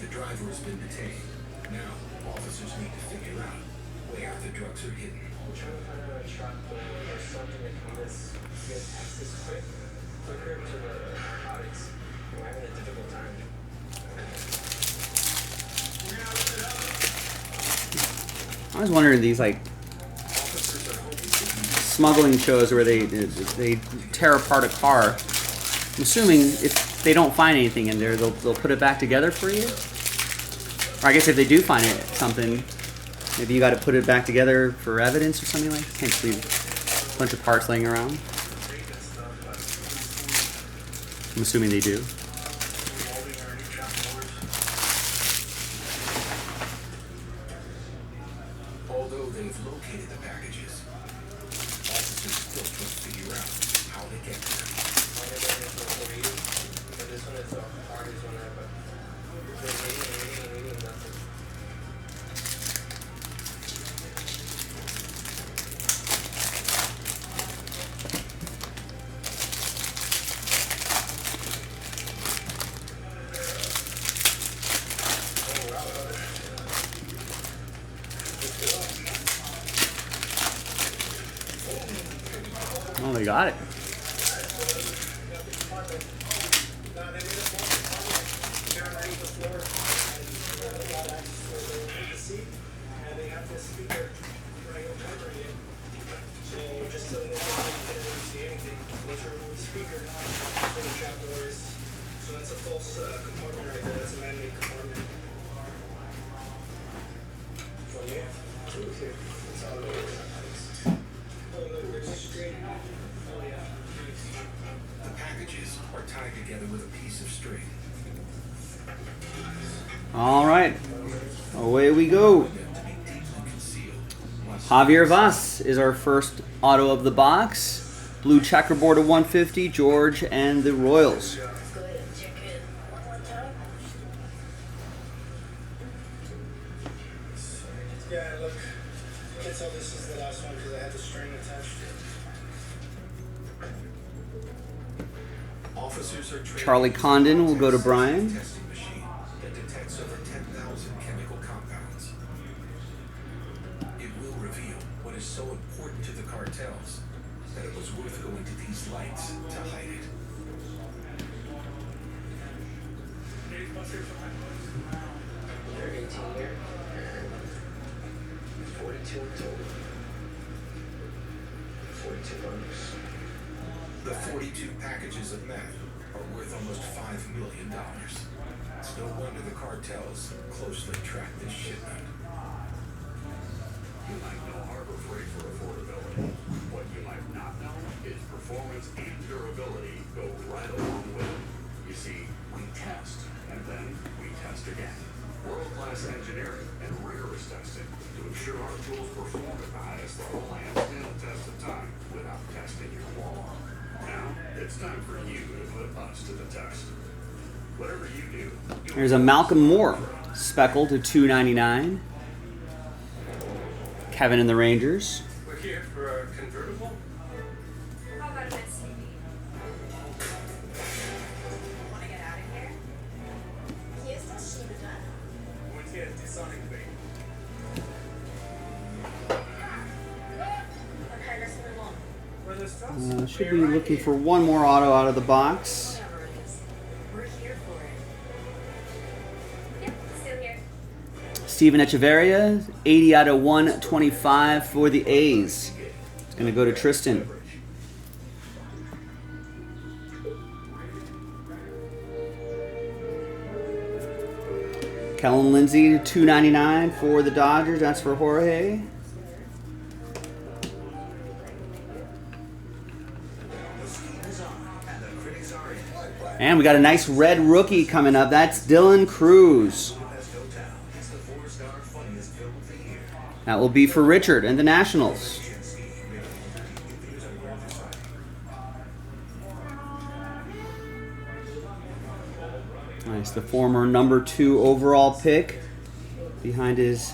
The driver has been detained. Now, officers need to figure out where the drugs are hidden. We're trying to find a truck or something that can get access quicker to the narcotics. We're having a difficult time. I was wondering these like Officers are hoping to use smuggling shows where they tear apart a car. I'm assuming if they don't find anything in there, they'll put it back together for you. Or I guess if they do find something, maybe you got to put it back together for evidence or something like that. Can't just leave a bunch of parts laying around. I'm assuming they do. Although they've located the packages, officers still try to figure out how to get them. This one is the hardest one ever. Reading, nothing. Oh, they got it. The packages are tied together with a piece of string. All right, away we go. Them to be deeply concealed. Javier Vaz is our first auto of the box. Blue checkerboard of 150, George and the Royals. Yeah, look, I can tell this is the last one because I had the string attached. Officers are trained Charlie to use Condon will go to a Brian. testing machine that detects over 10,000 chemical compounds. It will reveal what is so important to the cartels that it was worth going to these lights to hide it. They're 18 here and 42 in total. 42 bucks. The 42 packages of meth are worth almost $5 million. It's no wonder the cartels closely track this shipment. You might know Harbor Freight for affordability. What you might not know is performance and durability go right along with it. You see, we test, and then we test again. World-class engineering and rigorous testing to ensure our tools perform at the highest level and stand the test of time without testing your wall. Now, it's time for you to put us to the test. Whatever you do, There's a Malcolm Moore speckle to $2.99. Kevin and the Rangers. We're here for a convertible. How about an SUV? Wanna get out of here? Here's the Shiba. What's here? Sonic thing. Okay, let's move on. Where the stuff? Should be looking for one more auto out of the box. Whatever it is. We're here for it. Yep, still here. Steven Echeverria, 80 out of 125 for the A's. It's going to go to Tristan. Kellen Lindsay, $2.99 for the Dodgers. That's for Jorge. And we got a nice red rookie coming up. That's Dylan Cruz. That will be for Richard and the Nationals. Nice, the former number 2 overall pick behind his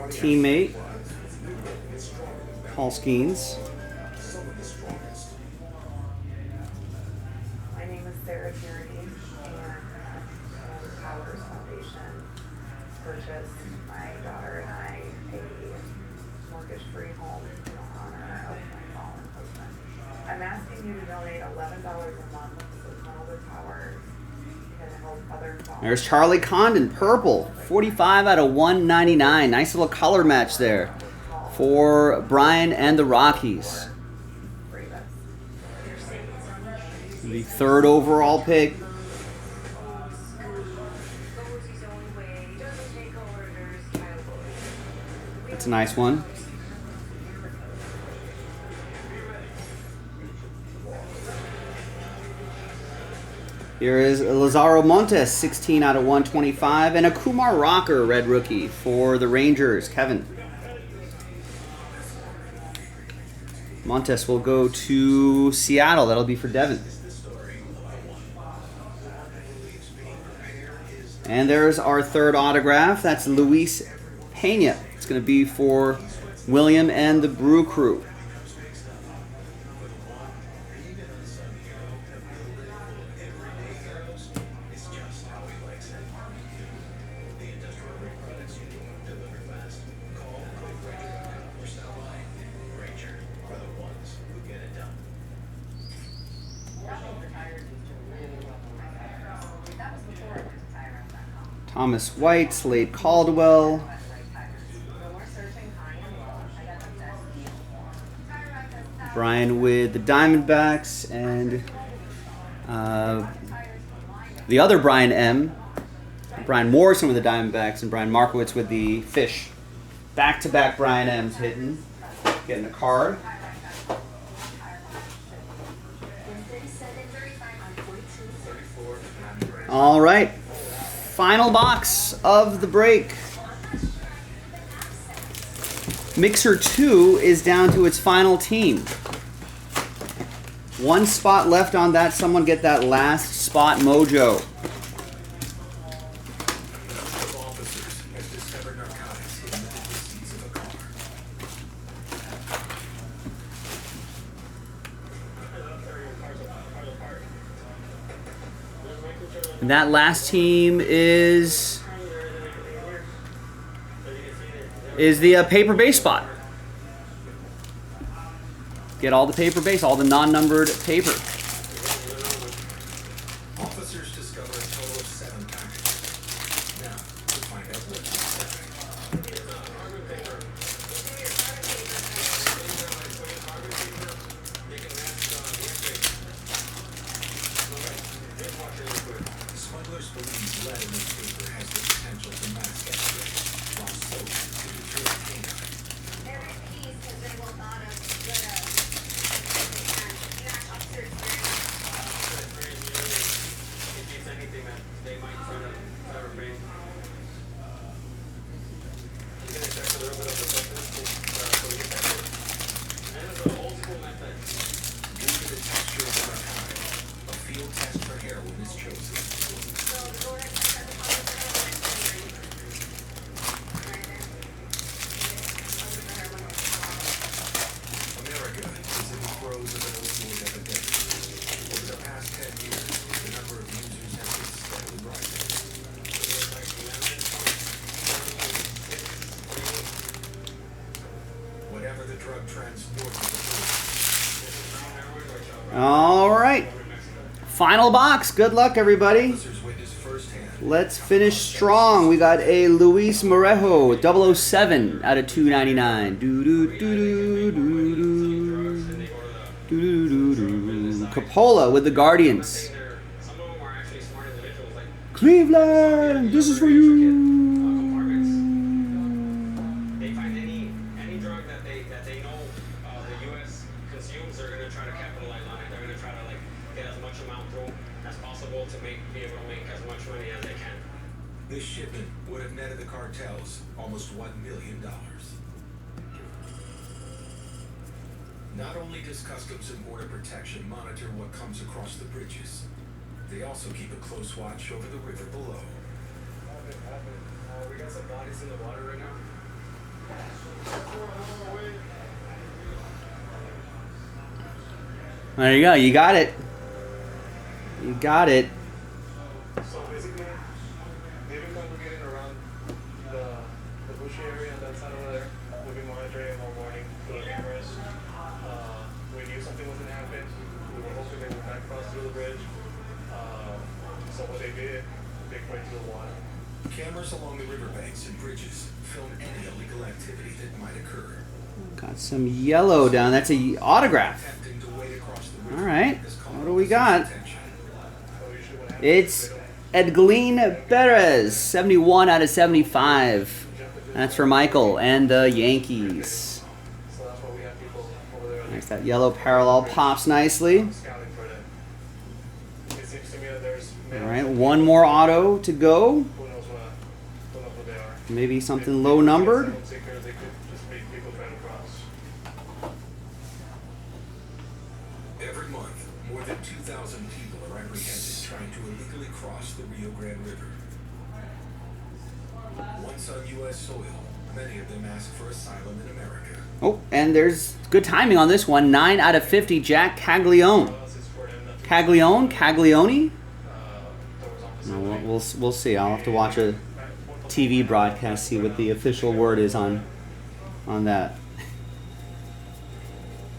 teammate, Paul Skeens. My name is Sarah Tierney, and the Powers Foundation purchased my daughter and I a mortgage-free home in honor of my fallen husband. I'm asking you to donate $11 a month to Tunnel Towers and help other fallen. There's Charlie Condon, purple, 45 out of 199. Nice little color match there for Brian and the Rockies. The 3rd overall pick. Goes his own way, doesn't take orders, cowboy. That's a nice one. Here is Lazaro Montes, 16 out of 125, and a Kumar Rocker red rookie for the Rangers. Kevin. Montes will go to Seattle. That'll be for Devin. And there's our 3rd autograph. That's Luis Pena. It's going to be for William and the Brew Crew. Thomas White, Slade Caldwell, Brian with the Diamondbacks, and the other Brian M. Brian Morrison with the Diamondbacks, and Brian Markowitz with the Fish. Back-to-back Brian M's hitting, getting a card. All right, final box of the break. Mixer 2 is down to its final team. 1 spot left on that. Someone get that last spot mojo. Officers have discovered narcotics hidden within the seats of a car. And that last team is the paper base spot. Get all the paper base, all the non-numbered paper. Officers discover a total of 7 packages. what you say. Smugglers believe lead in the paper has the potential to mask X-ray, while soap to deter canine. Every piece has been well thought of, but an actual officer experience. If it's anything that they might try to bring. You can extract a little bit of the substance so we can test it. And it's an old school method. Due to the texture of the narcotic, a field test for heroin is chosen. So the door has been America is in the throes of an opioid epidemic. Over the past 10 years, the number of users has been steadily rising. Whatever the drug trends north of the border, All right. Final box. Good luck, everybody. officers witness firsthand. Let's finish strong. We got a Luis Morejo 007 out of 299. Coppola with the Guardians. Some of them are actually smart individuals, like Cleveland, this is for you. they find any drug that they know the U.S. consumes, they're gonna try to capitalize on it. They're gonna try to like get as much amount through as possible to be able to make as much money as they can. This shipment would have netted the cartels almost $1 million. Not only does Customs and Border Protection monitor what comes across the bridges, they also keep a close watch over the river below. We got some bodies in the water right now. There you go. You got it. You got it. So basically, they've been congregating around the bushy area on that side over there. We've been monitoring all morning through the cameras. We knew something was going to happen. We were hoping they would not cross through the bridge. So what they did, they went through the water. Cameras along the riverbanks and bridges film any illegal activity that might occur. Got some yellow down. That's a autograph. Attempting to wade across the river All right. has caught What do we got? attention. So usually what happens It's Edglin Perez, 71 out of 75. That's for Michael and the Yankees. So that's why we have people over there Nice. That yellow parallel pops nicely. scouting for them. It seems to me that there's All right. One more auto to go. who knows what they are. Maybe something low numbered. They could just make people try to cross. Every month, more than 2,000 people are apprehended trying to illegally cross the Rio Grande River. Once on U.S. soil, many of them ask for asylum in America. Oh, and there's good timing on this one. 9 out of 50, Jack Caglione. Caglione? No, we'll see. I'll have to watch a TV broadcast, see what the official word is on that.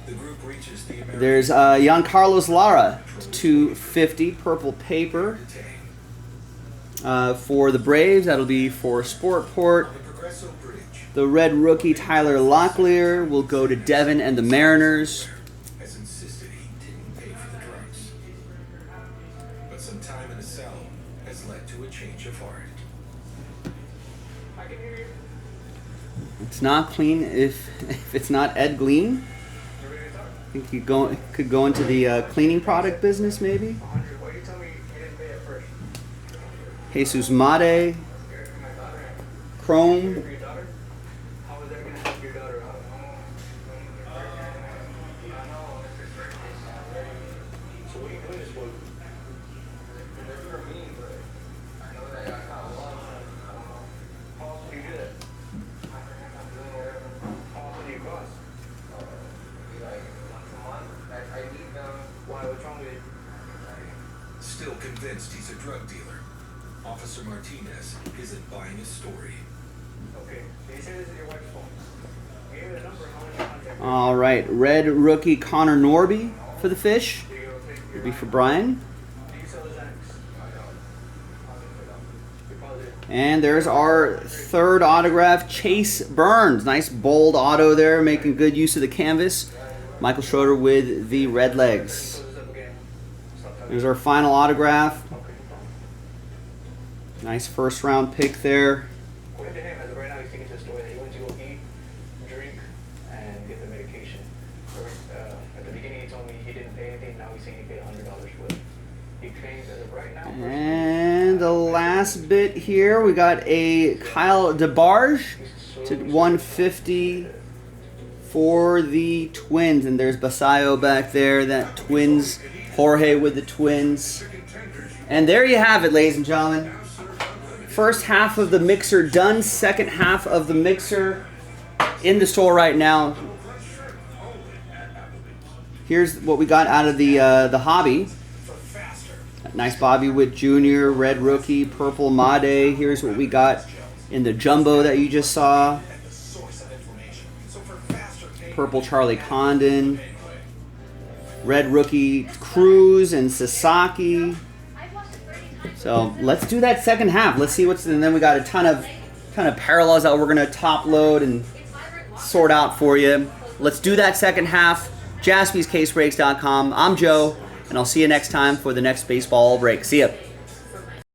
The group reaches the American There's Giancarlos Lara, 250, purple paper. For the Braves, that'll be for Sportport. on the Progresso Bridge. The red rookie Tyler Locklear will go to Devon and the Mariners. Has insisted he didn't pay for the drugs. But some time in a cell has led to a change of heart. I can hear you. It's not clean if it's not Ed Glean. You ready to talk? I think you could go into the cleaning product business maybe. 100. Why you tell me you didn't pay at first? Jesus Made, Scared for my daughter. Chrome. For your daughter? How is that gonna help your daughter out? So what are you doing this for? How often do you do that? How often do you cross? Why? What's wrong with you? Still convinced he's a drug dealer, Officer Martinez isn't buying his story. Okay. Did you say this is your wife's phone? Give me the number and how many contact. All right, red rookie Connor Norby for the Fish. Do you take Will your be for Brian. Do you sell the Xanax? I don't. You And there's our third autograph, Chase Burns. Nice bold auto there, making good use of the canvas. Michael Schroeder with the red legs. There's our final autograph. Nice first round pick there. According to him, as of right now, he's taking to the store that he went to go eat, drink, and get the medication. At the beginning, he told me he didn't pay anything. Now he's saying he paid $100 for it. He claims as of right now. And the last bit here, we got a Kyle DeBarge to 150 for the Twins. And there's Basayo back there, that Twins, Jorge with the Twins. And there you have it, ladies and gentlemen. First half of the mixer done. Second half of the mixer in the store right now. Here's what we got out of the hobby. Nice Bobby Witt Jr., red rookie, purple Made. Here's what we got in the jumbo that you just saw. Purple Charlie Condon, red rookie Cruz and Sasaki. So let's do that second half. Let's see what's, and then we got a ton of parallels that we're gonna top load and sort out for you. Let's do that second half. JaspysCaseBreaks.com. I'm Joe, and I'll see you next time for the next baseball break. See ya.